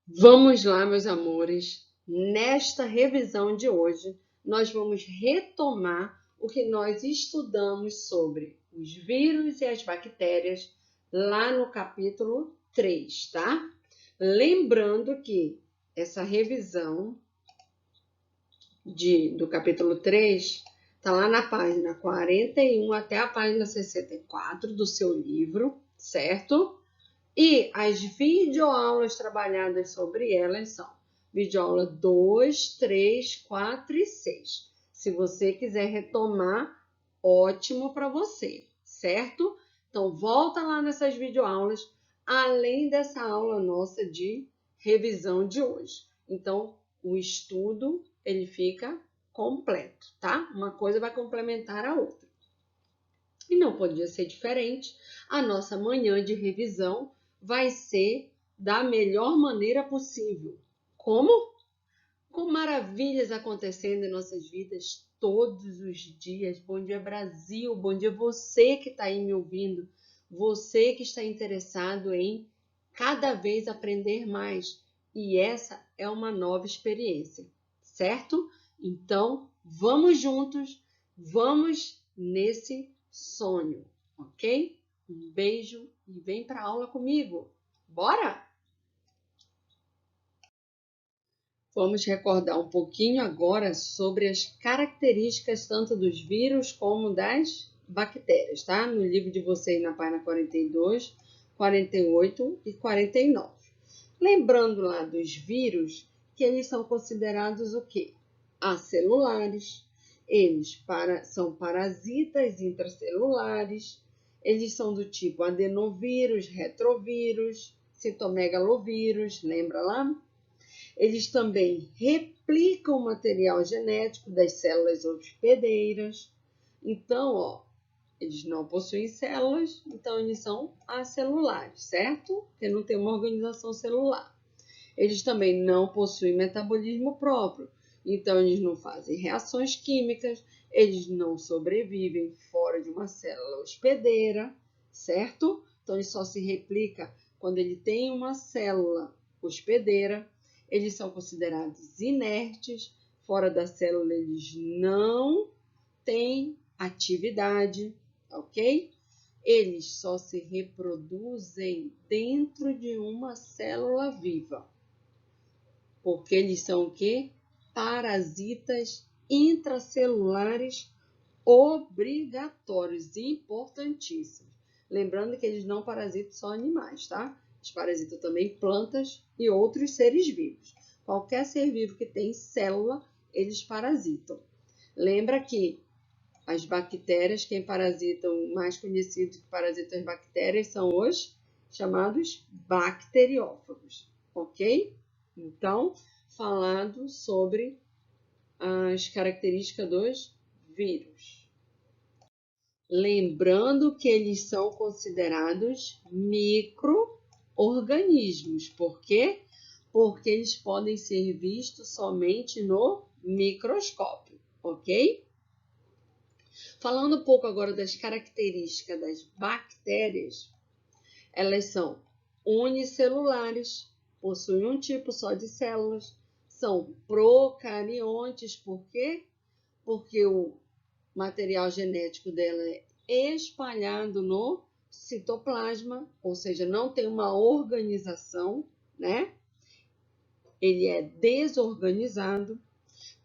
Vamos lá, meus amores. Nesta revisão de hoje, nós vamos retomar o que nós estudamos sobre os vírus e as bactérias lá no capítulo 3, tá? Lembrando que essa revisão do capítulo 3 está lá na página 41 até a página 64 do seu livro, certo? E as videoaulas trabalhadas sobre elas são videoaula 2, 3, 4 e 6. Se você quiser retomar, ótimo para você, certo? Então, volta lá nessas videoaulas, além dessa aula nossa de revisão de hoje. Então, o estudo, ele fica completo, tá? Uma coisa vai complementar a outra. E não podia ser diferente. A nossa manhã de revisão vai ser da melhor maneira possível. Como? Com maravilhas acontecendo em nossas vidas todos os dias. Bom dia, Brasil. Bom dia, você que está aí me ouvindo. Você que está interessado em cada vez aprender mais. E essa é uma nova experiência, certo? Então, vamos juntos, vamos nesse sonho, ok? Um beijo e vem para a aula comigo. Bora? Vamos recordar um pouquinho agora sobre as características tanto dos vírus como das bactérias, tá? No livro de vocês, na página 42, 48 e 49. Lembrando lá dos vírus, que eles são considerados o quê? Acelulares, eles são parasitas intracelulares, eles são do tipo adenovírus, retrovírus, citomegalovírus, lembra lá? Eles também replicam o material genético das células hospedeiras. Então, ó, eles não possuem células, então eles são acelulares, certo? Porque não tem uma organização celular. Eles também não possuem metabolismo próprio, então eles não fazem reações químicas, eles não sobrevivem fora de uma célula hospedeira, certo? Então ele só se replica quando ele tem uma célula hospedeira. Eles são considerados inertes, fora da célula eles não têm atividade, ok? Eles só se reproduzem dentro de uma célula viva, porque eles são o quê? Parasitas intracelulares obrigatórios, importantíssimos. Lembrando que eles não parasitam só animais, tá? Eles parasitam também plantas e outros seres vivos. Qualquer ser vivo que tem célula, eles parasitam. Lembra que as bactérias, quem parasitam, mais conhecidos que parasitam as bactérias são os chamados bacteriófagos, ok? Então, falando sobre as características dos vírus. Lembrando que eles são considerados micro-organismos. Por quê? Porque eles podem ser vistos somente no microscópio, ok? Falando um pouco agora das características das bactérias, elas são unicelulares, possuem um tipo só de células, são procariontes, por quê? Porque o material genético dela é espalhado no citoplasma, ou seja, não tem uma organização, né? Ele é desorganizado.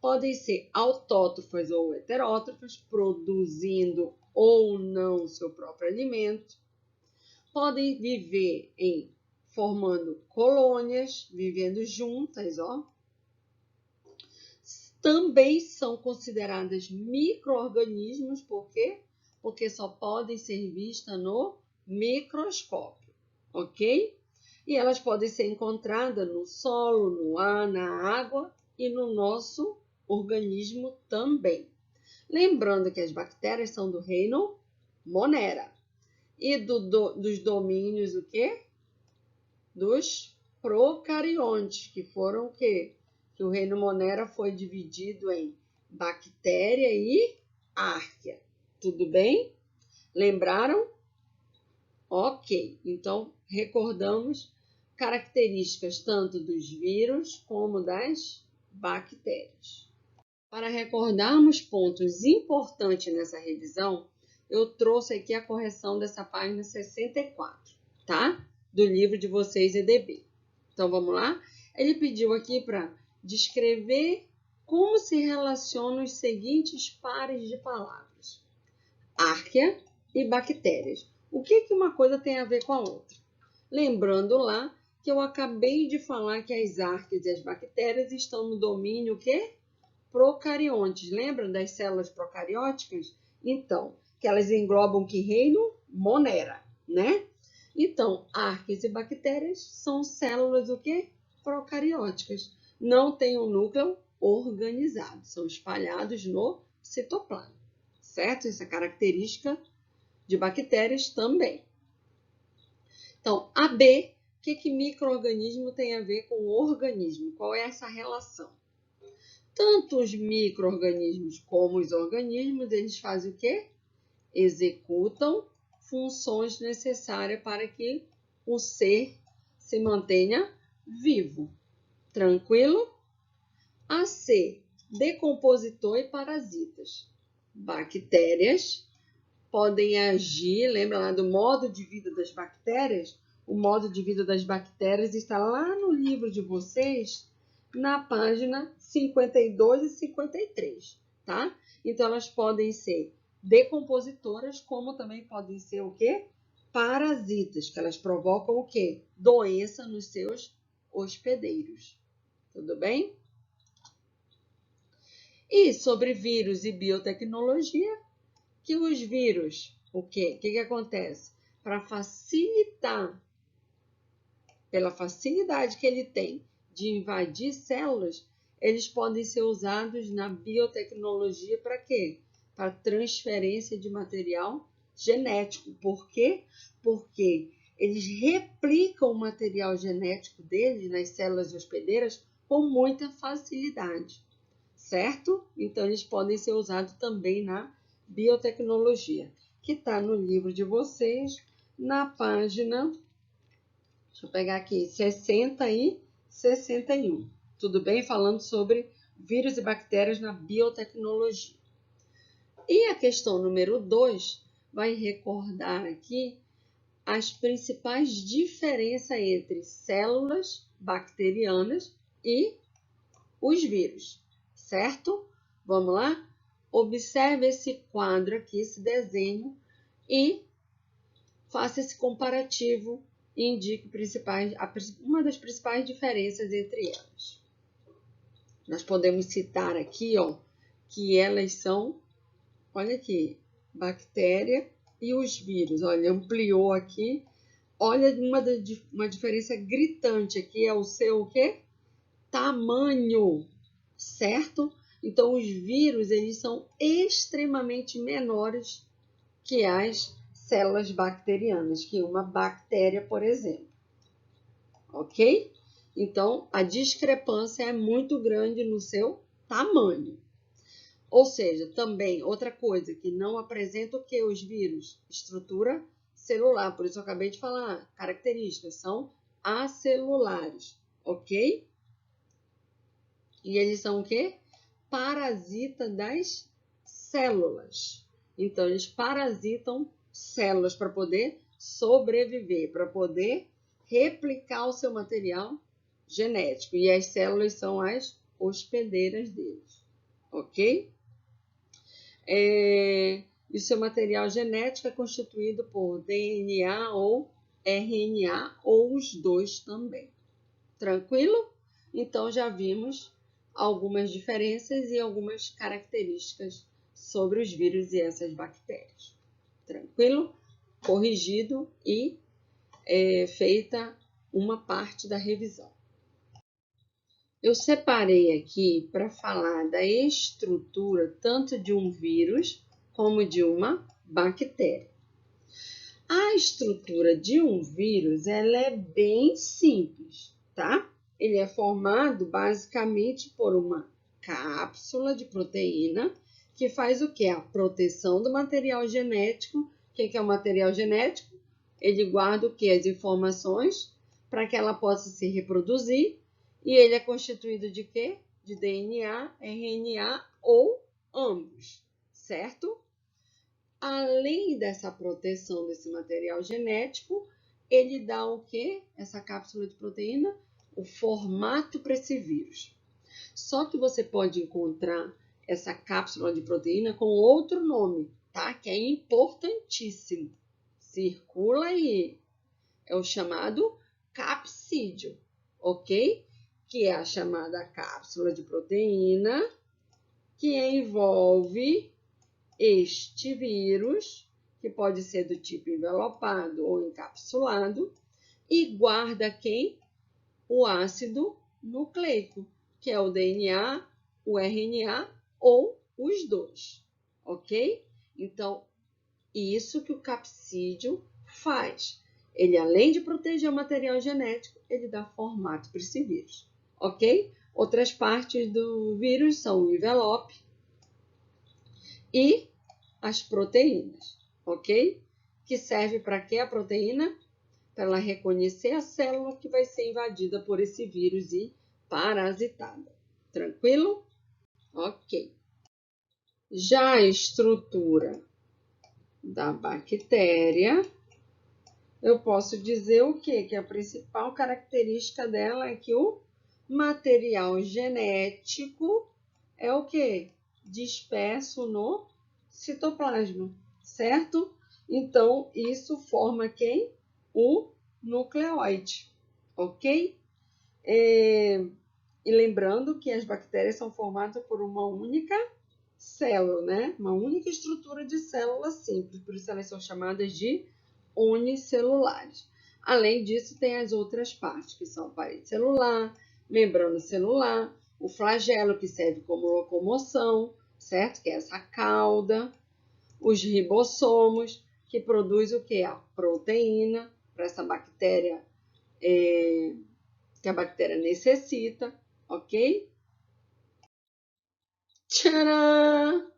Podem ser autótrofas ou heterótrofas, produzindo ou não seu próprio alimento. Podem viver formando colônias, vivendo juntas, ó. Também são consideradas micro-organismos, por quê? Porque só podem ser vistas no microscópio, ok? E elas podem ser encontradas no solo, no ar, na água e no nosso organismo também. Lembrando que as bactérias são do reino Monera e dos domínios o quê? Dos procariontes, que foram o quê? Que o reino Monera foi dividido em bactéria e árquea. Tudo bem? Lembraram? Ok, então recordamos características tanto dos vírus como das bactérias. Para recordarmos pontos importantes nessa revisão, eu trouxe aqui a correção dessa página 64, tá? Do livro de vocês, EDB. Então, vamos lá? Ele pediu aqui para descrever como se relacionam os seguintes pares de palavras: árquea e bactérias. O que uma coisa tem a ver com a outra? Lembrando lá que eu acabei de falar que as árqueas e as bactérias estão no domínio o quê? Procariontes. Lembram das células procarióticas? Então, que elas englobam que reino? Monera, né? Então, árqueas e bactérias são células o quê? Procarióticas. Não tem um núcleo organizado, são espalhados no citoplasma, certo? Essa característica de bactérias também. Então, AB, o que micro-organismo tem a ver com organismo? Qual é essa relação? Tanto os micro-organismos como os organismos, eles fazem o quê? Executam funções necessárias para que o ser se mantenha vivo. Tranquilo? AC, decompositor e parasitas. Bactérias podem agir, lembra lá do modo de vida das bactérias? O modo de vida das bactérias está lá no livro de vocês, na página 52 e 53, tá? Então, elas podem ser decompositoras, como também podem ser o quê? Parasitas, que elas provocam o quê? Doença nos seus hospedeiros. Tudo bem? E sobre vírus e biotecnologia, que os vírus, o quê? O que acontece? Para facilitar, pela facilidade que ele tem de invadir células, eles podem ser usados na biotecnologia para quê? Para transferência de material genético. Por quê? Porque eles replicam o material genético deles nas células hospedeiras com muita facilidade, certo? Então, eles podem ser usados também na biotecnologia, que está no livro de vocês, na página, deixa eu pegar aqui, 60 e 61. Tudo bem? Falando sobre vírus e bactérias na biotecnologia. E a questão número 2 vai recordar aqui as principais diferenças entre células bacterianas e os vírus, certo? Vamos lá? Observe esse quadro aqui, esse desenho, e faça esse comparativo e indique uma das principais diferenças entre elas. Nós podemos citar aqui, ó, que elas são, olha aqui, bactéria e os vírus. Olha, ampliou aqui. Olha, uma diferença gritante aqui é o seu o quê? Tamanho, certo? Então, os vírus, eles são extremamente menores que as células bacterianas, que uma bactéria, por exemplo. Ok? Então, a discrepância é muito grande no seu tamanho. Ou seja, também, outra coisa que não apresenta o que os vírus? Estrutura celular. Por isso eu acabei de falar, características são acelulares, ok? E eles são o quê? Parasita das células. Então, eles parasitam células para poder sobreviver, para poder replicar o seu material genético. E as células são as hospedeiras deles, ok? E o seu material genético é constituído por DNA ou RNA, ou os dois também. Tranquilo? Então, já vimos algumas diferenças e algumas características sobre os vírus e essas bactérias. Tranquilo? Corrigido e feita uma parte da revisão. Eu separei aqui para falar da estrutura tanto de um vírus como de uma bactéria. A estrutura de um vírus ela é bem simples, tá? Ele é formado basicamente por uma cápsula de proteína que faz o quê? A proteção do material genético. O que é o material genético? Ele guarda o quê? As informações para que ela possa se reproduzir. E ele é constituído de quê? De DNA, RNA ou ambos, certo? Além dessa proteção desse material genético, ele dá o quê? Essa cápsula de proteína? O formato para esse vírus. Só que você pode encontrar essa cápsula de proteína com outro nome, tá? Que é importantíssimo. Circula aí. É o chamado capsídeo, ok? Que é a chamada cápsula de proteína que envolve este vírus, que pode ser do tipo envelopado ou encapsulado, e guarda quem? O ácido nucleico, que é o DNA, o RNA ou os dois, ok? Então, isso que o capsídeo faz. Ele, além de proteger o material genético, ele dá formato para esse vírus, ok? Outras partes do vírus são o envelope e as proteínas, ok? Que serve para quê a proteína? Para ela reconhecer a célula que vai ser invadida por esse vírus e parasitada. Tranquilo? Ok. Já a estrutura da bactéria, eu posso dizer o quê? Que a principal característica dela é que o material genético é o quê? Disperso no citoplasma, certo? Então, isso forma quem? O nucleóide, ok? E lembrando que as bactérias são formadas por uma única célula, né? Uma única estrutura de célula simples, por isso elas são chamadas de unicelulares. Além disso, tem as outras partes, que são a parede celular, membrana celular, o flagelo, que serve como locomoção, certo? Que é essa cauda, os ribossomos, que produz o que? A proteína para essa bactéria que a bactéria necessita, ok? Tcharam!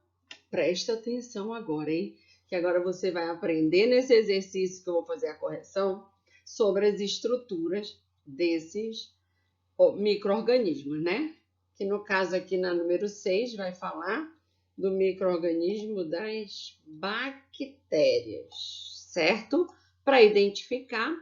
Presta atenção agora, hein? Que agora você vai aprender nesse exercício que eu vou fazer a correção sobre as estruturas desses micro-organismos, né? Que no caso aqui na número 6 vai falar do micro-organismo das bactérias, certo? Para identificar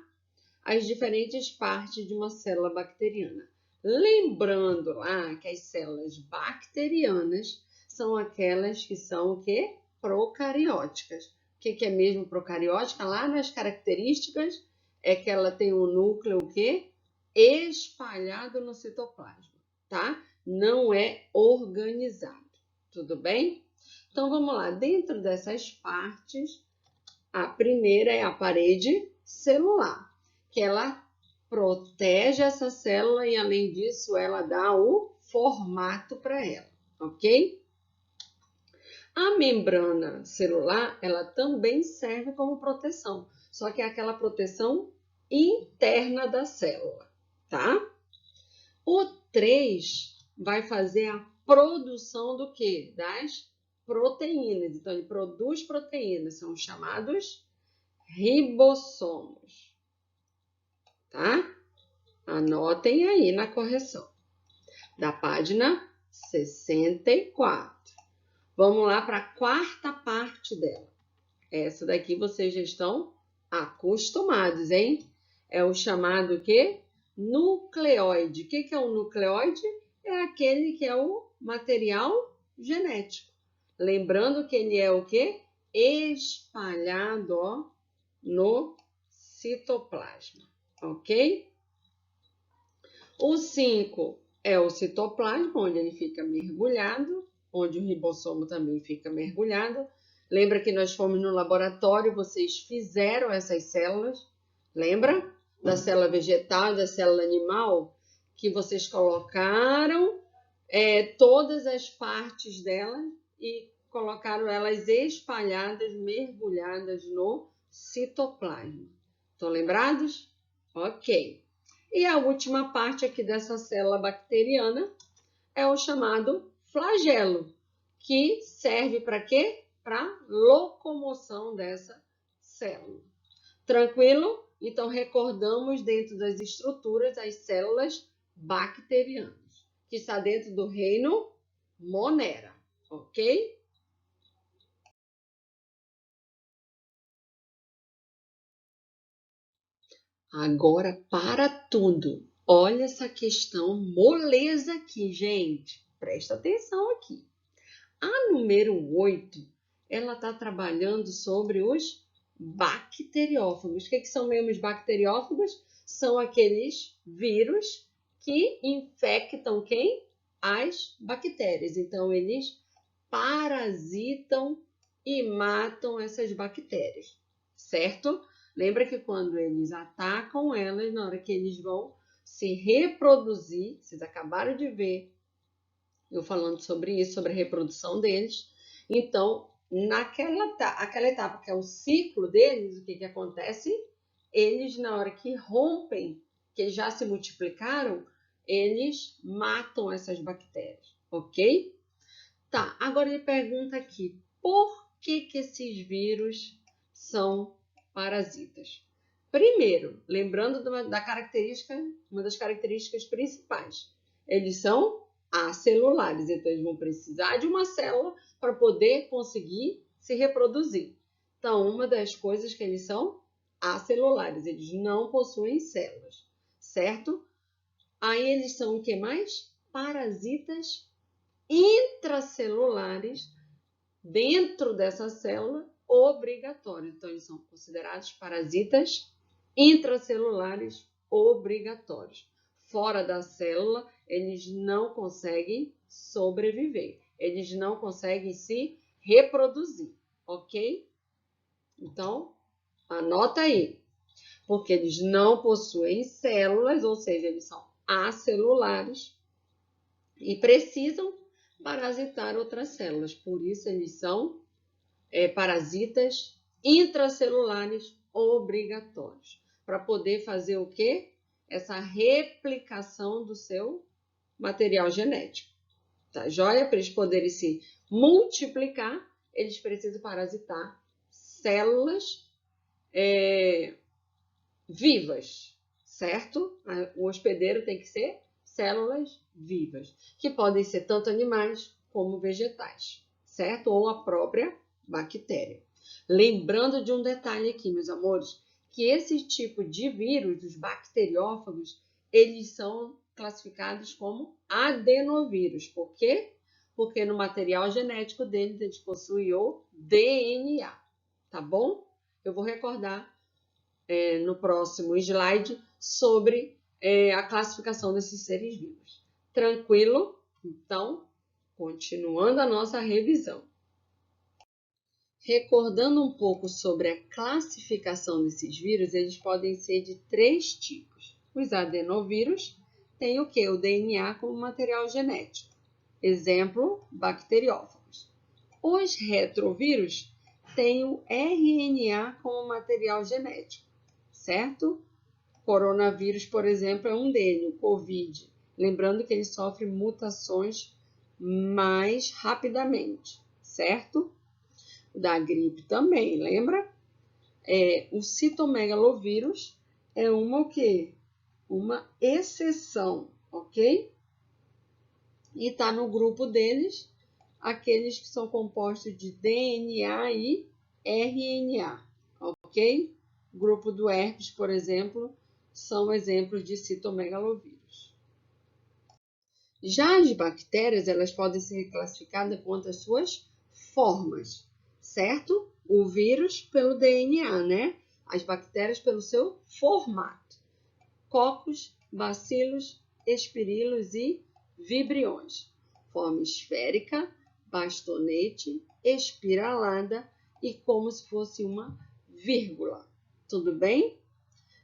as diferentes partes de uma célula bacteriana. Lembrando lá que as células bacterianas são aquelas que são o quê? Procarióticas. O que é mesmo procariótica? Lá nas características é que ela tem um núcleo o quê? Espalhado no citoplasma, tá? Não é organizado, tudo bem? Então vamos lá, dentro dessas partes, a primeira é a parede celular, que ela protege essa célula e, além disso, ela dá o formato para ela, ok? A membrana celular, ela também serve como proteção, só que é aquela proteção interna da célula, tá? O 3 vai fazer a produção do quê? Das proteínas. Então, ele produz proteínas, são chamados ribossomos, tá? Anotem aí na correção da página 64. Vamos lá para a quarta parte dela. Essa daqui vocês já estão acostumados, hein? É o chamado quê? Nucleóide. O que é o nucleóide? É aquele que é o material genético. Lembrando que ele é o quê? Espalhado, ó, no citoplasma, ok? O 5 é o citoplasma, onde ele fica mergulhado, onde o ribossomo também fica mergulhado. Lembra que nós fomos no laboratório, vocês fizeram essas células, lembra? Da célula vegetal, da célula animal, que vocês colocaram todas as partes dela e colocaram elas espalhadas, mergulhadas no citoplasma. Estão lembrados? Ok. E a última parte aqui dessa célula bacteriana é o chamado flagelo, que serve para quê? Para locomoção dessa célula. Tranquilo? Então, recordamos dentro das estruturas as células bacterianas, que está dentro do reino Monera, ok? Agora, para tudo. Olha essa questão moleza aqui, gente. Presta atenção aqui. A número 8, ela está trabalhando sobre os bacteriófagos. O que são mesmo os bacteriófagos? São aqueles vírus que infectam quem? As bactérias. Então, eles parasitam e matam essas bactérias, certo? Lembra que quando eles atacam elas, na hora que eles vão se reproduzir, vocês acabaram de ver eu falando sobre isso, sobre a reprodução deles. Então, aquela etapa que é o ciclo deles, o que acontece? Eles, na hora que rompem, que eles já se multiplicaram, eles matam essas bactérias, ok? Tá, agora ele pergunta aqui, por que esses vírus são parasitas? Primeiro, lembrando da característica, uma das características principais, eles são acelulares, então eles vão precisar de uma célula para poder conseguir se reproduzir. Então, uma das coisas que eles são acelulares, eles não possuem células, certo? Aí eles são o que mais? Parasitas intracelulares dentro dessa célula obrigatórios. Então, eles são considerados parasitas intracelulares obrigatórios. Fora da célula, eles não conseguem sobreviver. Eles não conseguem se reproduzir, ok? Então, anota aí. Porque eles não possuem células, ou seja, eles são acelulares e precisam parasitar outras células. Por isso, eles são parasitas intracelulares obrigatórios. Para poder fazer o quê? Essa replicação do seu material genético. Tá joia? Para eles poderem se multiplicar, eles precisam parasitar células vivas, certo? O hospedeiro tem que ser células vivas, que podem ser tanto animais como vegetais, certo? Ou a própria bactéria. Lembrando de um detalhe aqui, meus amores, que esse tipo de vírus, os bacteriófagos, eles são classificados como adenovírus. Por quê? Porque no material genético deles, eles possuem o DNA, tá bom? Eu vou recordar no próximo slide sobre a classificação desses seres vivos. Tranquilo? Então, continuando a nossa revisão. Recordando um pouco sobre a classificação desses vírus, eles podem ser de 3 tipos. Os adenovírus têm o quê? O DNA como material genético. Exemplo, bacteriófagos. Os retrovírus têm o RNA como material genético, certo? Coronavírus, por exemplo, é um deles, o Covid. Lembrando que ele sofre mutações mais rapidamente, certo? Da gripe também, lembra? O citomegalovírus é uma o quê? Uma exceção, ok? E está no grupo deles aqueles que são compostos de DNA e RNA, ok? O grupo do herpes, por exemplo, são exemplos de citomegalovírus. Já as bactérias, elas podem ser classificadas quanto às suas formas, certo? O vírus pelo DNA, né? As bactérias pelo seu formato. Cocos, bacilos, espirilos e vibriões. Forma esférica, bastonete, espiralada e como se fosse uma vírgula. Tudo bem?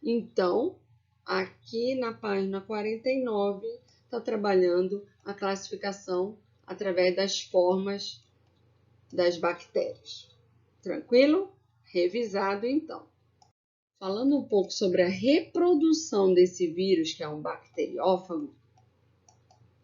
Então, aqui na página 49, está trabalhando a classificação através das formas das bactérias. Tranquilo? Revisado, então. Falando um pouco sobre a reprodução desse vírus, que é um bacteriófago,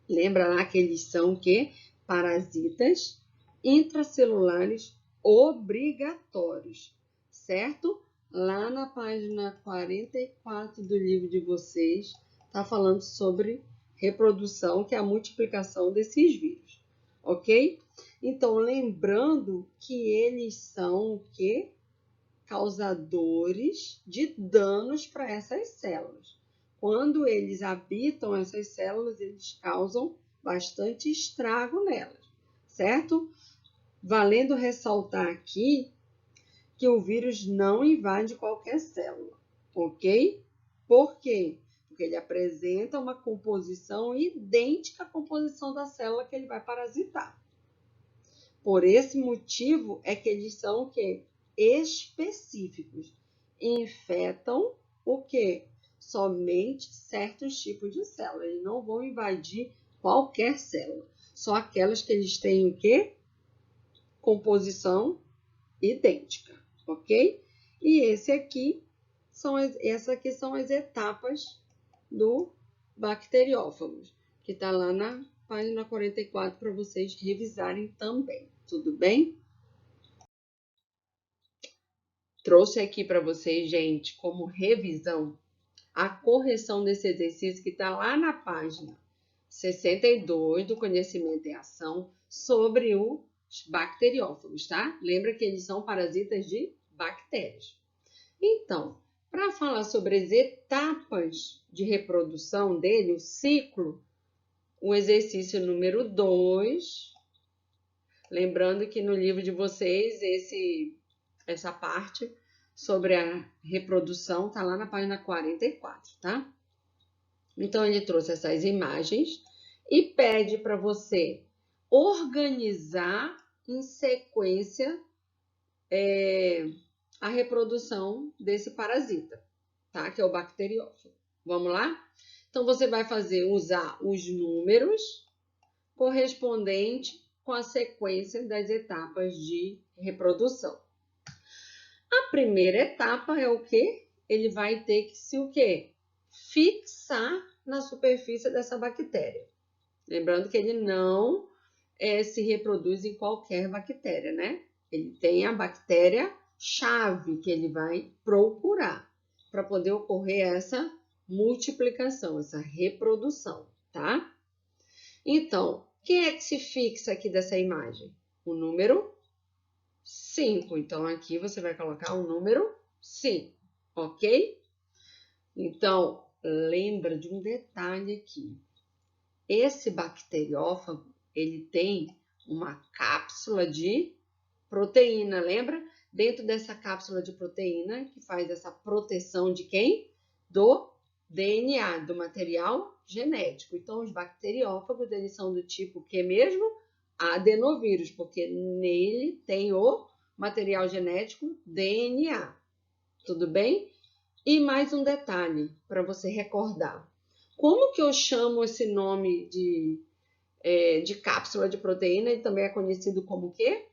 lembra lá que eles são o quê? Parasitas intracelulares obrigatórios, certo? lá na página 44 do livro de vocês, está falando sobre reprodução, que é a multiplicação desses vírus, ok? Então, lembrando que eles são o quê? Causadores de danos para essas células. Quando eles habitam essas células, eles causam bastante estrago nelas, certo? Valendo ressaltar aqui que o vírus não invade qualquer célula, ok? Por quê? Porque ele apresenta uma composição idêntica à composição da célula que ele vai parasitar. Por esse motivo é que eles são o quê? Específicos. Infectam o quê? Somente certos tipos de células. Eles não vão invadir qualquer célula. Só aquelas que eles têm o quê? Composição idêntica, ok? E essas aqui são as etapas do bacteriófagos, que está lá na página 44 para vocês revisarem também, tudo bem? Trouxe aqui para vocês, gente, como revisão, a correção desse exercício que está lá na página 62 do Conhecimento em Ação sobre os bacteriófagos, tá? Lembra que eles são parasitas de bactérias. Então, para falar sobre as etapas de reprodução dele, o ciclo, o exercício número 2, lembrando que no livro de vocês, essa parte sobre a reprodução está lá na página 44, tá? Então, ele trouxe essas imagens e pede para você organizar em sequência a reprodução desse parasita, tá? Que é o bacteriófago. Vamos lá? Então, você vai usar os números correspondentes com a sequência das etapas de reprodução. A primeira etapa é o quê? Ele vai ter que se o quê? Fixar na superfície dessa bactéria. Lembrando que ele não se reproduz em qualquer bactéria, né? Ele tem a bactéria-chave que ele vai procurar para poder ocorrer essa multiplicação, essa reprodução, tá? Então, quem é que se fixa aqui dessa imagem? O número 5. Então, aqui você vai colocar o número 5, ok? Então, lembra de um detalhe aqui. Esse bacteriófago, ele tem uma cápsula de proteína, lembra? Dentro dessa cápsula de proteína, que faz essa proteção de quem? Do DNA, do material genético. Então, os bacteriófagos, eles são do tipo que mesmo? Adenovírus, porque nele tem o material genético DNA. Tudo bem? E mais um detalhe para você recordar. Como que eu chamo esse nome de cápsula de proteína? Ele também é conhecido como o quê?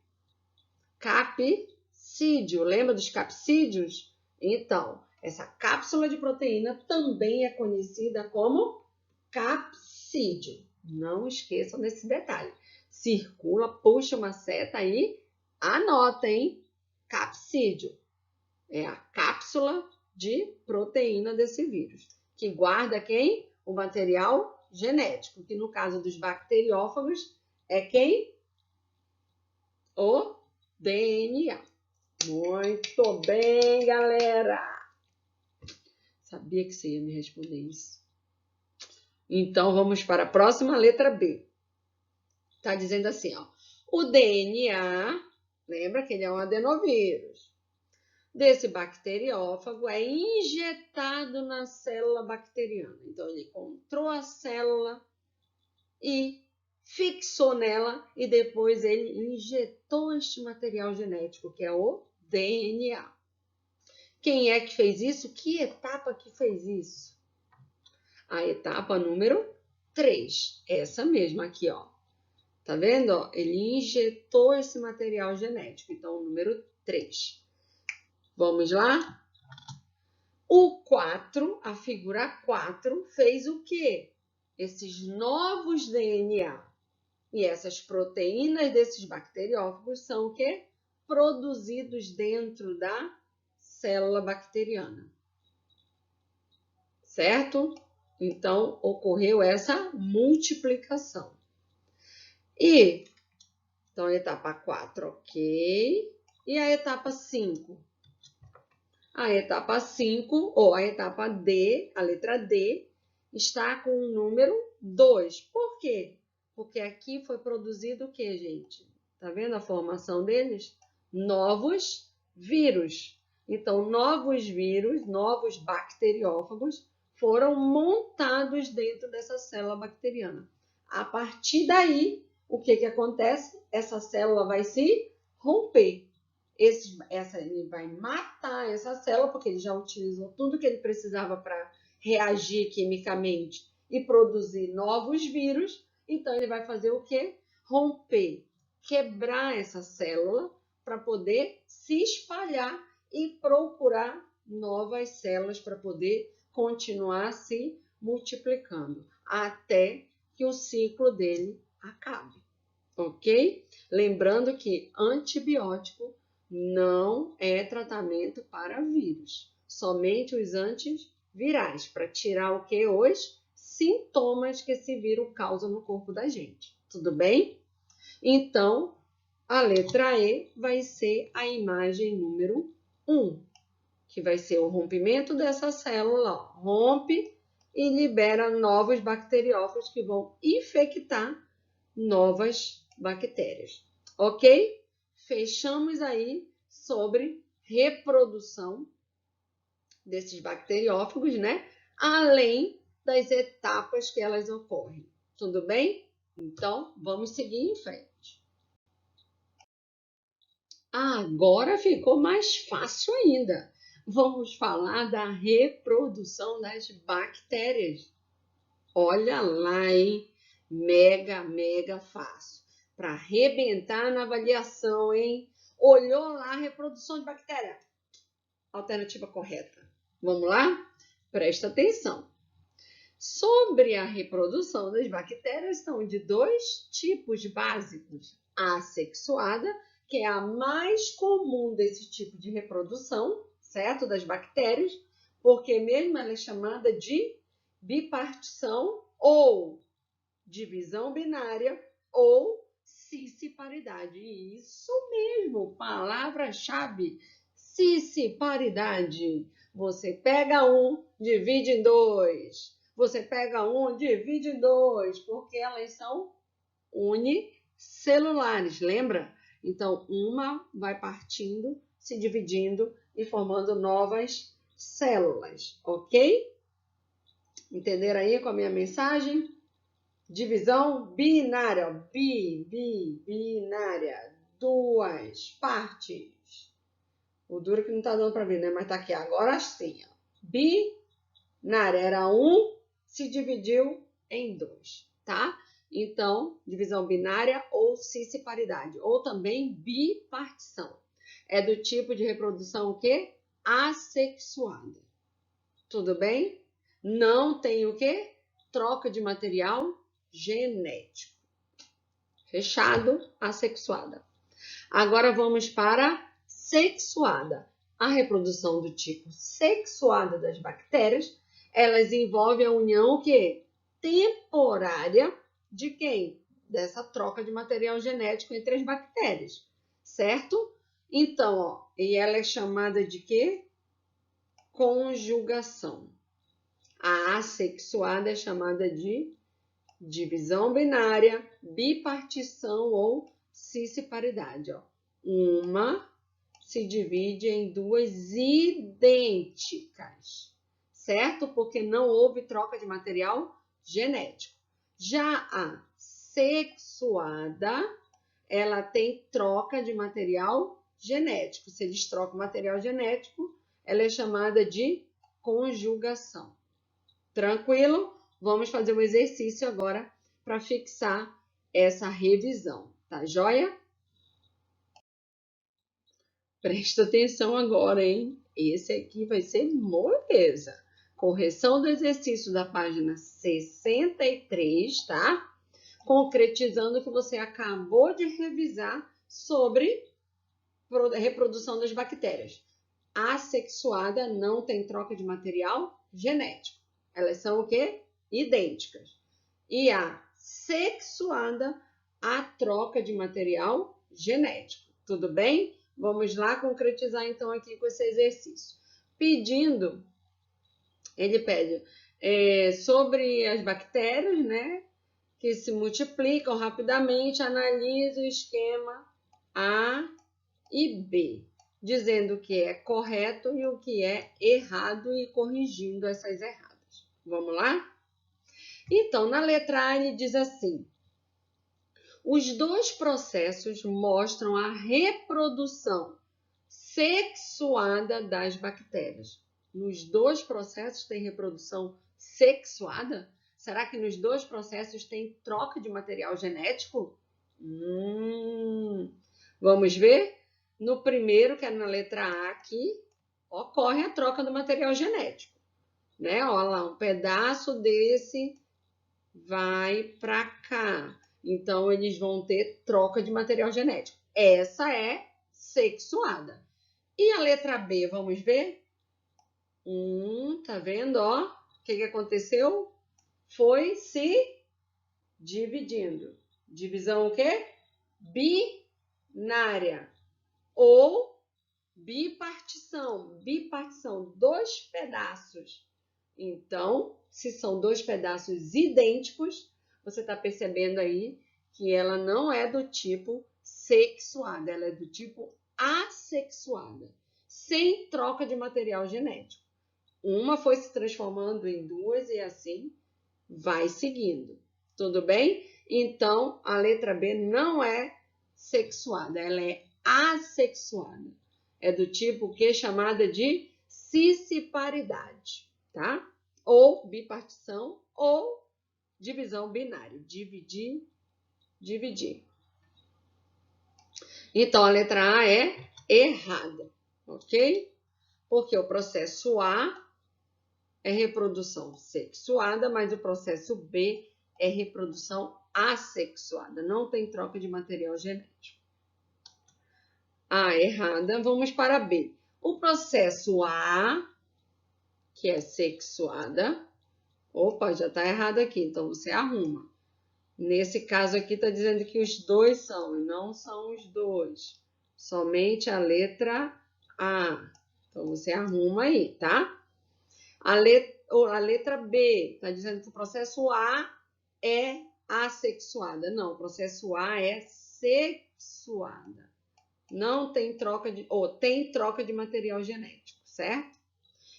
Capsídio. Lembra dos capsídeos? Então, essa cápsula de proteína também é conhecida como capsídio. Não esqueçam desse detalhe. Circula, puxa uma seta aí, anota, hein? Capsídio. É a cápsula de proteína desse vírus, que guarda quem? O material genético, que no caso dos bacteriófagos é quem? O DNA. Muito bem, galera! Sabia que você ia me responder isso. Então, vamos para a próxima letra B. Está dizendo assim, ó. O DNA, lembra que ele é um adenovírus, desse bacteriófago é injetado na célula bacteriana. Então, ele encontrou a célula e fixou nela e depois ele injetou este material genético, que é o DNA. Quem é que fez isso? Que etapa que fez isso? A etapa número 3. Essa mesma aqui, ó. Tá vendo? Ó? Ele injetou esse material genético. Então, o número 3. Vamos lá? O 4, a figura 4, fez o quê? Esses novos DNA. E essas proteínas desses bacteriófagos são o quê? Produzidos dentro da célula bacteriana. Certo? Então, ocorreu essa multiplicação. Então, a etapa 4, ok. E a etapa 5? A etapa 5, ou a etapa D, a letra D, está com o número 2. Por quê? Porque aqui foi produzido o que, gente? Tá vendo a formação deles? Novos vírus. Então, novos vírus, novos bacteriófagos, foram montados dentro dessa célula bacteriana. A partir daí, o que acontece? Essa célula vai se romper. Ele vai matar essa célula, porque ele já utilizou tudo que ele precisava para reagir quimicamente e produzir novos vírus. Então, ele vai fazer o quê? Romper, quebrar essa célula para poder se espalhar e procurar novas células para poder continuar se multiplicando, até que o ciclo dele acabe, ok? Lembrando que antibiótico não é tratamento para vírus, somente os antivirais, para tirar o que? Os sintomas que esse vírus causa no corpo da gente, tudo bem? Então, a letra E vai ser a imagem número 1, que vai ser o rompimento dessa célula, ó, rompe e libera novos bacteriófagos que vão infectar novas bactérias, ok? Fechamos aí sobre reprodução desses bacteriófagos, né? Além das etapas que elas ocorrem, tudo bem? Então, vamos seguir em frente. Agora ficou mais fácil ainda. Vamos falar da reprodução das bactérias. Olha lá, hein? Mega fácil. Para arrebentar na avaliação, hein? Olhou lá a reprodução de bactéria. Alternativa correta. Vamos lá? Presta atenção. Sobre a reprodução das bactérias, são de 2 tipos básicos. A assexuada, que é a mais comum desse tipo de reprodução, certo? Das bactérias, porque mesmo ela é chamada de bipartição ou divisão binária ou cisparidade. Isso mesmo, palavra-chave, cisparidade. Você pega um, divide em 2. Você pega um, divide em 2, porque elas são unicelulares, lembra? Então, uma vai partindo, se dividindo e formando novas células, ok? Entenderam aí com a minha mensagem? Divisão binária, binária, 2 partes. O duro que não tá dando para ver, né? Mas tá aqui, agora sim. Ó. Binária era 1, se dividiu em 2, tá? Então, divisão binária ou cisparidade, ou também bipartição. É do tipo de reprodução o quê? Assexuada. Tudo bem? Não tem o quê? Troca de material genético. Fechado, assexuada. Agora vamos para sexuada. A reprodução do tipo sexuada das bactérias, elas envolvem a união o quê? Temporária de quem? Dessa troca de material genético entre as bactérias, certo? Então, ó, e ela é chamada de quê? Conjugação. A assexuada é chamada de divisão binária, bipartição ou cisparidade. Ó. Uma se divide em 2 idênticas, certo? Porque não houve troca de material genético. Já a sexuada, ela tem troca de material genético. Se eles trocam material genético, ela é chamada de conjugação. Tranquilo? Vamos fazer um exercício agora para fixar essa revisão, tá joia? Presta atenção agora, hein? Esse aqui vai ser moleza. Correção do exercício da página 63, tá? Concretizando o que você acabou de revisar sobre reprodução das bactérias. assexuada não tem troca de material genético. Elas são o quê? Idênticas. E a sexuada, a troca de material genético. Tudo bem? Vamos lá concretizar então aqui com esse exercício. Ele pede sobre as bactérias, né, que se multiplicam rapidamente, analise o esquema A e B, dizendo o que é correto e o que é errado e corrigindo essas erradas. Vamos lá? Então, na letra A, ele diz assim: os dois processos mostram a reprodução sexuada das bactérias. Nos dois processos tem reprodução sexuada? Será que nos dois processos tem troca de material genético? Vamos ver? No primeiro, que é na letra A aqui, ocorre a troca do material genético. Né? Olha lá, um pedaço desse vai para cá. Então, eles vão ter troca de material genético. Essa é sexuada. E a letra B, vamos ver? Tá vendo? Ó, o que aconteceu? Foi se dividindo. Divisão o quê? Binária. Ou bipartição. Bipartição, dois pedaços. Então, se são dois pedaços idênticos, você está percebendo aí que ela não é do tipo sexuada, ela é do tipo assexuada, sem troca de material genético. Uma foi se transformando em duas e assim vai seguindo. Tudo bem? Então, a letra B não é sexuada, ela é assexuada. É do tipo que é chamada de cisparidade, tá? Ou bipartição ou divisão binária. Dividir, dividir. Então, a letra A é errada, ok? Porque o processo A é reprodução sexuada, mas o processo B é reprodução assexuada. Não tem troca de material genético. A errada, vamos para B. O processo A, que é sexuada, opa, já está errado aqui, então você arruma. Nesse caso aqui está dizendo que os dois são, e não são os dois. Somente a letra A. Então você arruma aí, tá? A letra B está dizendo que o processo A é assexuada. Não, o processo A é sexuada. Não tem troca de, tem troca de material genético, certo?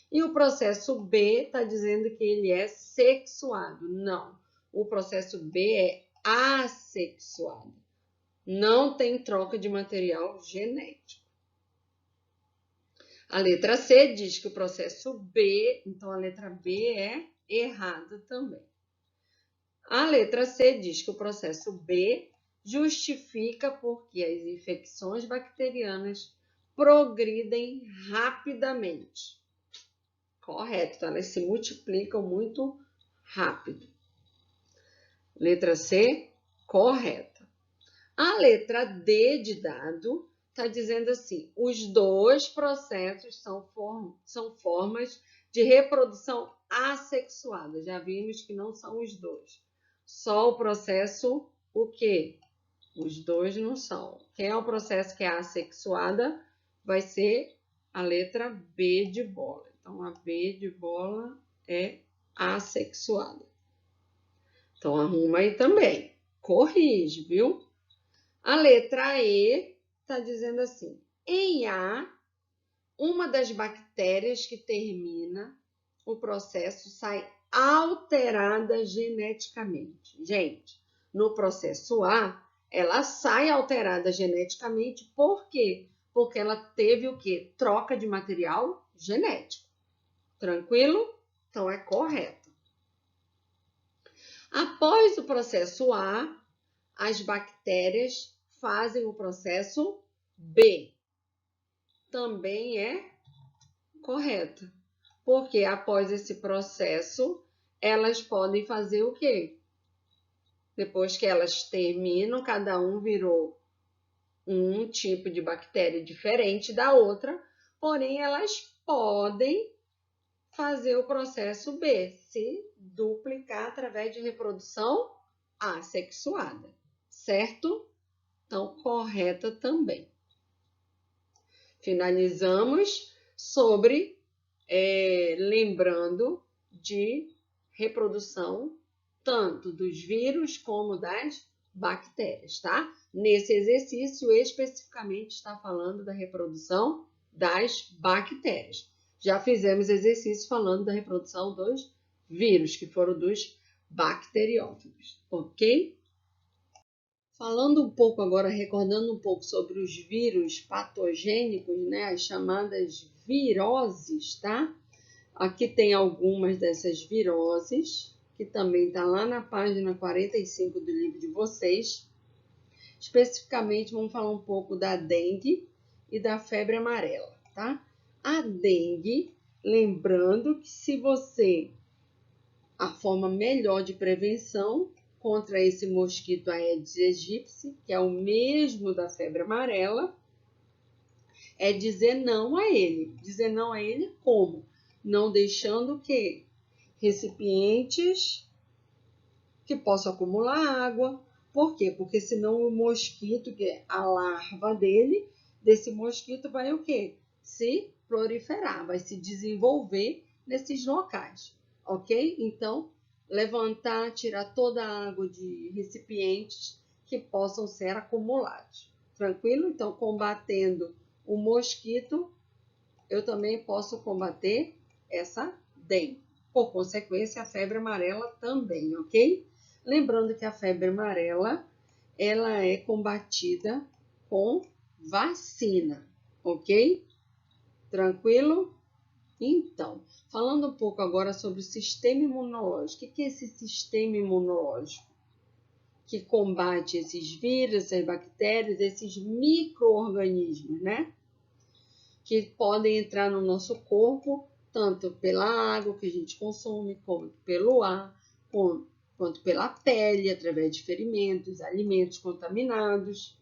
E o processo B está dizendo que ele é sexuado. Não, o processo B é assexuado. Não tem troca de material genético. A letra C diz que o processo B, então a letra B é errada também. A letra C diz que o processo B justifica porque as infecções bacterianas progridem rapidamente. Correto, elas se multiplicam muito rápido. Letra C, correta. A letra D de dado está dizendo assim: os dois processos são formas de reprodução assexuada. Já vimos que não são os dois. Só o processo, o quê? Os dois não são. Quem é o processo que é assexuada vai ser a letra B de bola. Então, a B de bola é assexuada. Então, arruma aí também. Corrige, viu? A letra E está dizendo assim: em A, uma das bactérias que termina o processo sai alterada geneticamente. Gente, no processo A, ela sai alterada geneticamente, por quê? Porque ela teve o quê? Troca de material genético. Tranquilo? Então, é correto. Após o processo A, as bactérias fazem o processo B. Também é correto. Porque após esse processo, elas podem fazer o quê? Depois que elas terminam, cada um virou um tipo de bactéria diferente da outra, porém elas podem fazer o processo B, se duplicar através de reprodução assexuada, certo? Então, correta também. Finalizamos sobre lembrando de reprodução tanto dos vírus como das bactérias, tá? Nesse exercício, especificamente, está falando da reprodução das bactérias. Já fizemos exercício falando da reprodução dos vírus, que foram dos bacteriófagos, ok? Falando um pouco agora, recordando um pouco sobre os vírus patogênicos, né, as chamadas viroses, tá? Aqui tem algumas dessas viroses, que também está lá na página 45 do livro de vocês. Especificamente, vamos falar um pouco da dengue e da febre amarela, tá? A dengue, lembrando que a forma melhor de prevenção contra esse mosquito Aedes aegypti, que é o mesmo da febre amarela, é dizer não a ele. Dizer não a ele como? Não deixando que recipientes que possam acumular água. Por quê? Porque senão o mosquito, que é a larva desse mosquito, vai o quê? Se proliferar, vai se desenvolver nesses locais, ok? Então, levantar, tirar toda a água de recipientes que possam ser acumulados. Tranquilo? Então, combatendo o mosquito, eu também posso combater essa dengue. Por consequência, a febre amarela também, ok? Lembrando que a febre amarela, ela é combatida com vacina, ok? Tranquilo? Então, falando um pouco agora sobre o sistema imunológico. O que é esse sistema imunológico? Que combate esses vírus, essas bactérias, esses micro-organismos, né? Que podem entrar no nosso corpo, tanto pela água que a gente consome, como pelo ar, quanto pela pele, através de ferimentos, alimentos contaminados.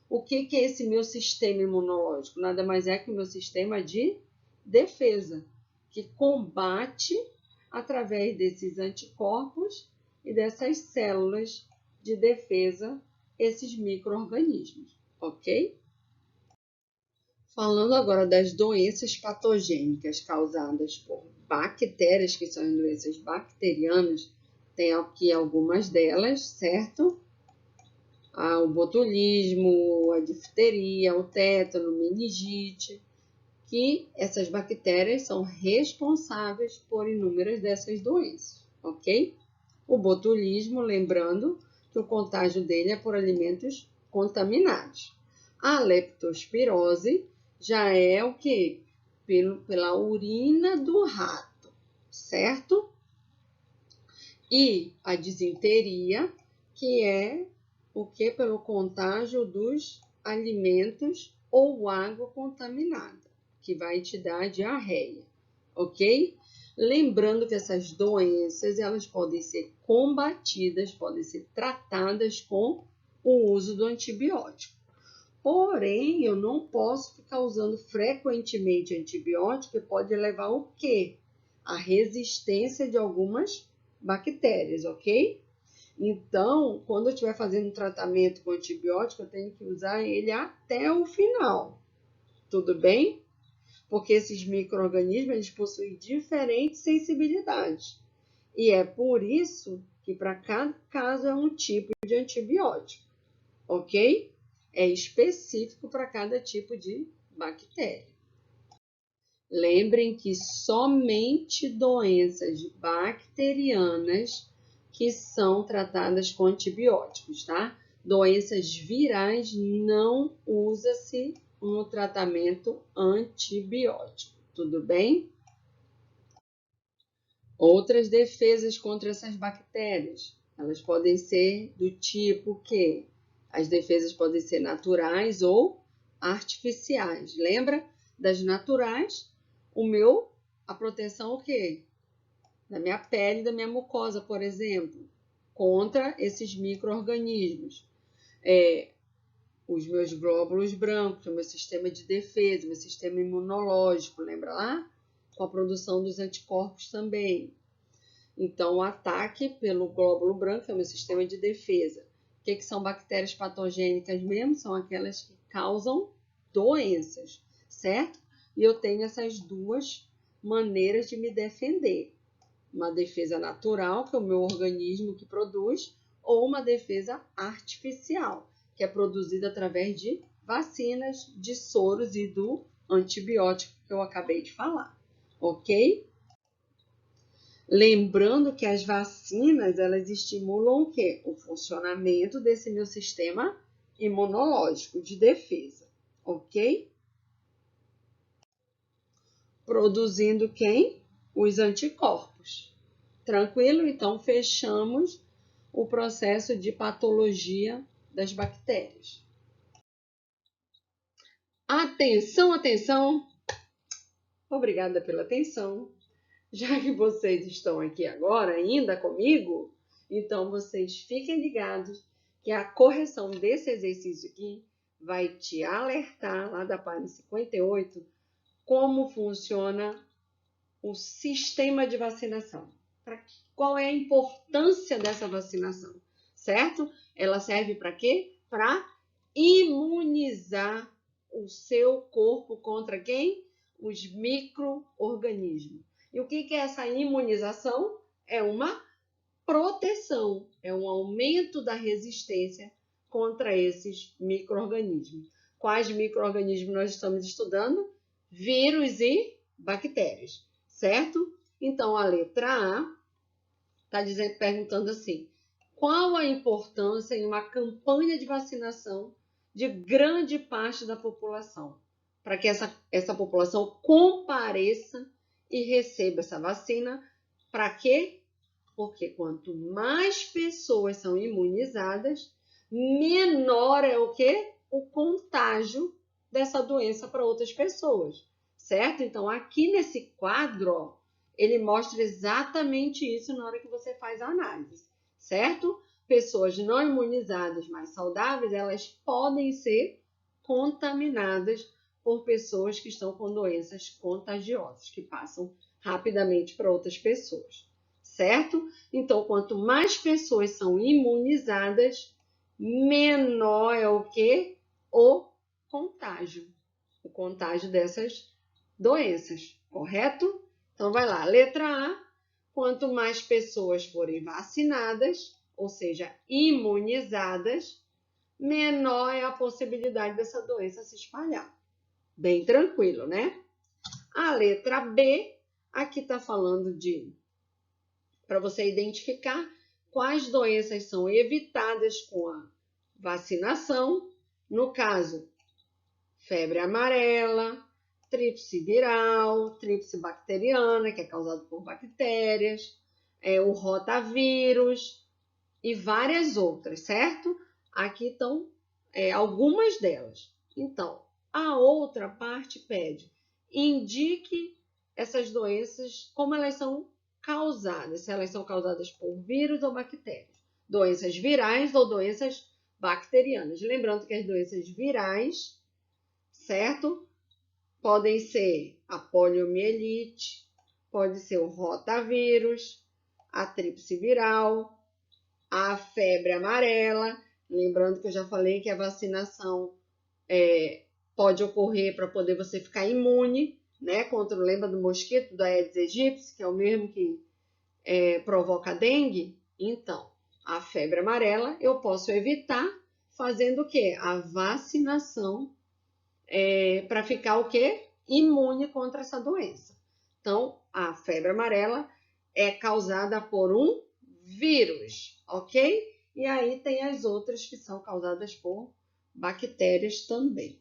O que é esse meu sistema imunológico? Nada mais é que o meu sistema de defesa, que combate através desses anticorpos e dessas células de defesa esses micro-organismos, ok? Falando agora das doenças patogênicas causadas por bactérias, que são as doenças bacterianas, tem aqui algumas delas, certo? O botulismo, a difteria, o tétano, meningite, que essas bactérias são responsáveis por inúmeras dessas doenças, ok? O botulismo, lembrando que o contágio dele é por alimentos contaminados. A leptospirose já é o que? Pela urina do rato, certo? E a disenteria, que é o que? Pelo contágio dos alimentos ou água contaminada, que vai te dar diarreia, ok? Lembrando que essas doenças, elas podem ser combatidas, podem ser tratadas com o uso do antibiótico. Porém, eu não posso ficar usando frequentemente antibiótico, que pode levar o quê? A resistência de algumas bactérias, ok? Então, quando eu estiver fazendo um tratamento com antibiótico, eu tenho que usar ele até o final, tudo bem? Porque esses micro-organismos, eles possuem diferentes sensibilidades. E é por isso que para cada caso é um tipo de antibiótico, ok? É específico para cada tipo de bactéria. Lembrem que somente doenças bacterianas que são tratadas com antibióticos, tá? Doenças virais não usa-se no tratamento antibiótico, tudo bem? Outras defesas contra essas bactérias, elas podem ser do tipo que as defesas podem ser naturais ou artificiais. Lembra? Das naturais, a proteção o quê? Da minha pele, da minha mucosa, por exemplo, contra esses micro-organismos. os meus glóbulos brancos, o meu sistema de defesa, o meu sistema imunológico, lembra lá? Com a produção dos anticorpos também. Então, o ataque pelo glóbulo branco é o meu sistema de defesa. O que são bactérias patogênicas mesmo? São aquelas que causam doenças, certo? E eu tenho essas duas maneiras de me defender. Uma defesa natural, que é o meu organismo que produz, ou uma defesa artificial, que é produzida através de vacinas, de soros e do antibiótico que eu acabei de falar, ok? Lembrando que as vacinas, elas estimulam o quê? O funcionamento desse meu sistema imunológico de defesa, ok? Produzindo quem? Os anticorpos. Tranquilo? Então, fechamos o processo de patologia das bactérias. Atenção, atenção! Obrigada pela atenção. Já que vocês estão aqui agora ainda comigo, então vocês fiquem ligados que a correção desse exercício aqui vai te alertar lá da página 58 como funciona o sistema de vacinação. Qual é a importância dessa vacinação, certo? Ela serve para quê? Para imunizar o seu corpo contra quem? Os micro-organismos. E o que é essa imunização? É uma proteção, é um aumento da resistência contra esses micro-organismos. Quais micro-organismos nós estamos estudando? Vírus e bactérias, certo? Então, a letra A está perguntando assim: qual a importância em uma campanha de vacinação de grande parte da população? Para que essa população compareça e receba essa vacina. Para quê? Porque quanto mais pessoas são imunizadas, menor é o quê? O contágio dessa doença para outras pessoas, certo? Então, aqui nesse quadro, ó, ele mostra exatamente isso na hora que você faz a análise, certo? Pessoas não imunizadas, mais saudáveis, elas podem ser contaminadas por pessoas que estão com doenças contagiosas, que passam rapidamente para outras pessoas, certo? Então, quanto mais pessoas são imunizadas, menor é o que? O contágio dessas doenças, correto? Então, vai lá, letra A, quanto mais pessoas forem vacinadas, ou seja, imunizadas, menor é a possibilidade dessa doença se espalhar. Bem tranquilo, né? A letra B, aqui está falando para você identificar quais doenças são evitadas com a vacinação. No caso, febre amarela, tríplice viral, tríplice bacteriana, que é causado por bactérias, o rotavírus e várias outras, certo? Aqui estão algumas delas. Então, a outra parte pede, indique essas doenças, como elas são causadas, se elas são causadas por vírus ou bactérias, doenças virais ou doenças bacterianas. Lembrando que as doenças virais, certo? Podem ser a poliomielite, pode ser o rotavírus, a tríplice viral, a febre amarela. Lembrando que eu já falei que a vacinação pode ocorrer para poder você ficar imune, né? Contra, lembra do mosquito, da Aedes aegypti, que é o mesmo que provoca a dengue? Então, a febre amarela eu posso evitar fazendo o quê? A vacinação para ficar o quê? Imune contra essa doença. Então, a febre amarela é causada por um vírus, ok? E aí tem as outras que são causadas por bactérias também.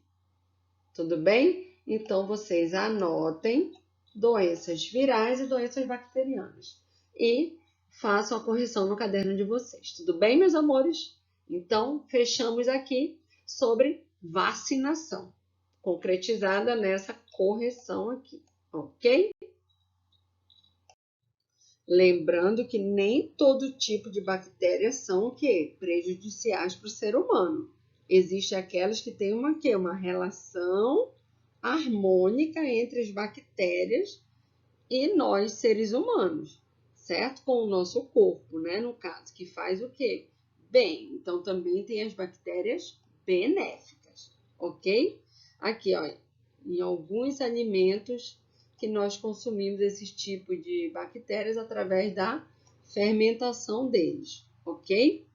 Tudo bem? Então, vocês anotem doenças virais e doenças bacterianas. E façam a correção no caderno de vocês. Tudo bem, meus amores? Então, fechamos aqui sobre vacinação, concretizada nessa correção aqui, ok? Lembrando que nem todo tipo de bactérias são o quê? Prejudiciais para o ser humano. Existem aquelas que têm uma relação harmônica entre as bactérias e nós, seres humanos, certo? Com o nosso corpo, né? No caso, que faz o quê? Bem, então também tem as bactérias benéficas, ok? Aqui, ó, em alguns alimentos que nós consumimos esses tipos de bactérias através da fermentação deles, ok?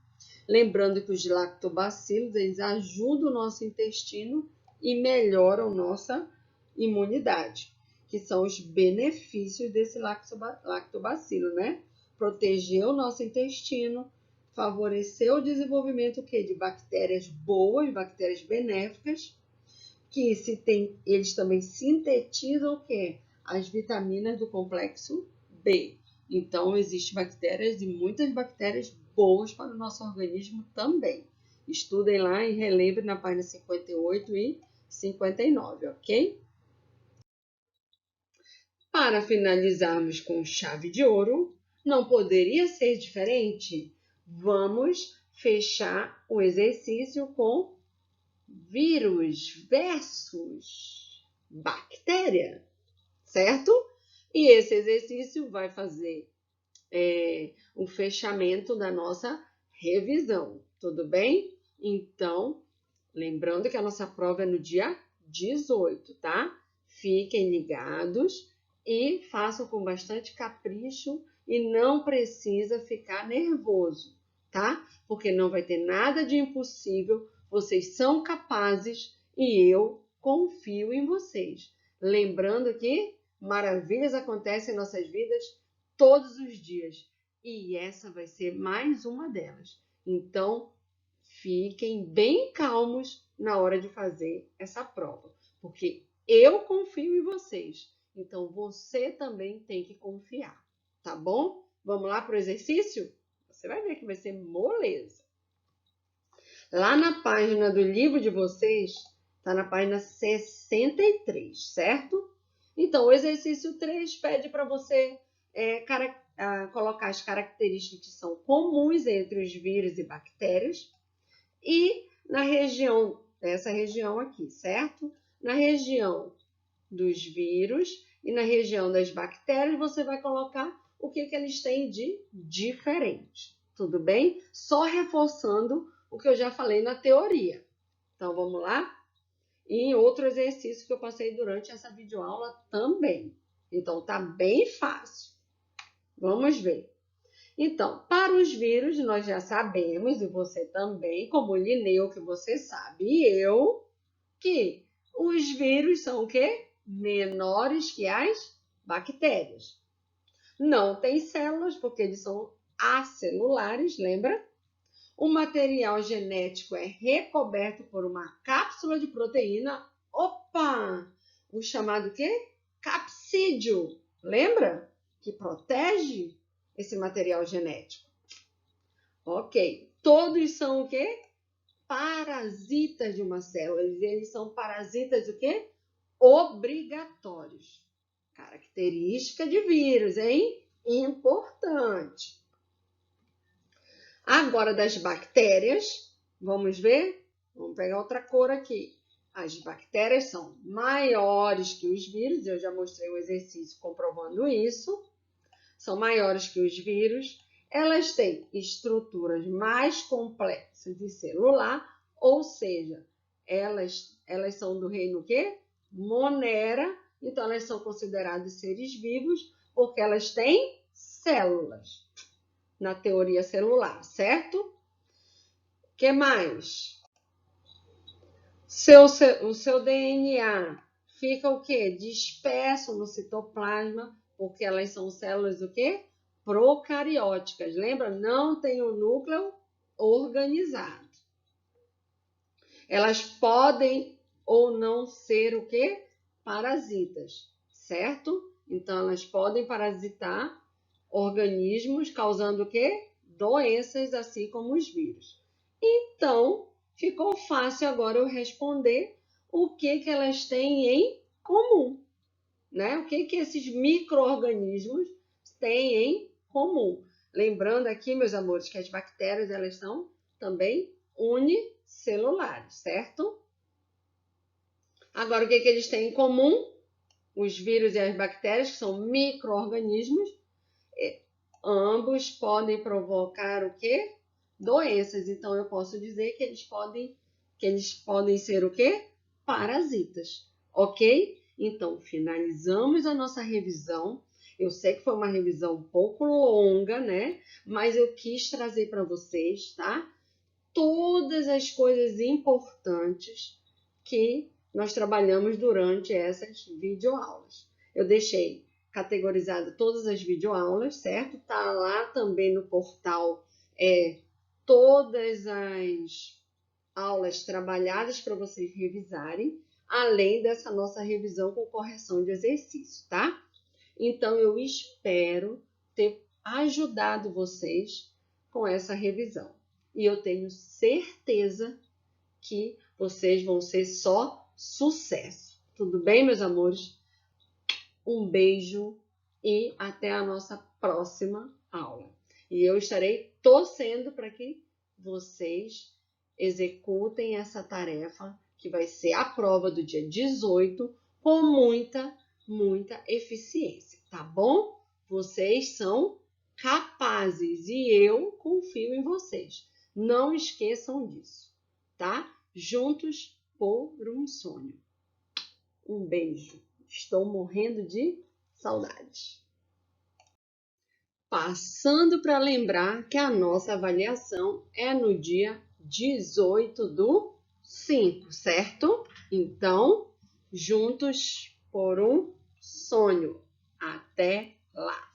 Lembrando que os lactobacilos, eles ajudam o nosso intestino e melhoram nossa imunidade, que são os benefícios desse lactobacilo, né? Proteger o nosso intestino, favorecer o desenvolvimento de bactérias boas, bactérias benéficas, que eles também sintetizam o quê? As vitaminas do complexo B. Então, existem bactérias e muitas bactérias boas para o nosso organismo também. Estudem lá e relembrem na página 58 e 59, ok? Para finalizarmos com chave de ouro, não poderia ser diferente? Vamos fechar o exercício com vírus versus bactéria, certo? E esse exercício vai fazer o fechamento da nossa revisão, tudo bem? Então, lembrando que a nossa prova é no dia 18, tá? Fiquem ligados e façam com bastante capricho e não precisa ficar nervoso, tá? Porque não vai ter nada de impossível, vocês são capazes e eu confio em vocês. Lembrando que maravilhas acontecem em nossas vidas todos os dias e essa vai ser mais uma delas. Então, fiquem bem calmos na hora de fazer essa prova, porque eu confio em vocês, então você também tem que confiar, tá bom? Vamos lá para o exercício? Você vai ver que vai ser moleza. Lá na página do livro de vocês, está na página 63, certo? Então, o exercício 3 pede para você colocar as características que são comuns entre os vírus e bactérias e na região, essa região aqui, certo? Na região dos vírus e na região das bactérias, você vai colocar o que eles têm de diferente, tudo bem? Só reforçando o que eu já falei na teoria. Então, vamos lá? E em outro exercício que eu passei durante essa videoaula também. Então, tá bem fácil. Vamos ver. Então, para os vírus, nós já sabemos, e você também, como Lineu, que você sabe, e eu, que os vírus são o quê? Menores que as bactérias. Não tem células, porque eles são acelulares, lembra? O material genético é recoberto por uma cápsula de proteína. Opa! O chamado quê? Capsídio. Lembra? Que protege esse material genético. Ok. Todos são o quê? Parasitas de uma célula. Eles são parasitas o quê? Obrigatórios. Característica de vírus, hein? Importante. Agora, das bactérias, vamos ver? Vamos pegar outra cor aqui. As bactérias são maiores que os vírus, eu já mostrei um exercício comprovando isso. São maiores que os vírus. Elas têm estruturas mais complexas de celular, ou seja, elas são do reino quê? Monera, então elas são consideradas seres vivos porque elas têm células na teoria celular, certo? O que mais? O seu DNA fica o quê? Disperso no citoplasma, porque elas são células o quê? Procarióticas. Lembra? Não tem o núcleo organizado. Elas podem ou não ser o quê? Parasitas, certo? Então, elas podem parasitar organismos, causando o quê? Doenças, assim como os vírus. Então, ficou fácil agora eu responder o que elas têm em comum, né? O que esses micro-organismos têm em comum. Lembrando aqui, meus amores, que as bactérias, elas são também unicelulares, certo? Agora, o que eles têm em comum? Os vírus e as bactérias, que são micro-organismos, ambos podem provocar o quê? Doenças. Então, eu posso dizer que eles podem ser o quê? Parasitas, ok? Então, finalizamos a nossa revisão. Eu sei que foi uma revisão um pouco longa, né? Mas eu quis trazer para vocês, tá? Todas as coisas importantes que nós trabalhamos durante essas videoaulas. Eu deixei categorizado todas as videoaulas, certo? Tá lá também no portal todas as aulas trabalhadas para vocês revisarem, além dessa nossa revisão com correção de exercício, tá? Então, eu espero ter ajudado vocês com essa revisão. E eu tenho certeza que vocês vão ser só sucesso. Tudo bem, meus amores? Um beijo e até a nossa próxima aula. E eu estarei torcendo para que vocês executem essa tarefa, que vai ser a prova do dia 18, com muita eficiência, tá bom? Vocês são capazes e eu confio em vocês. Não esqueçam disso, tá? Juntos por um sonho. Um beijo. Estou morrendo de saudade. Passando para lembrar que a nossa avaliação é no dia 18/5, certo? Então, juntos por um sonho. Até lá!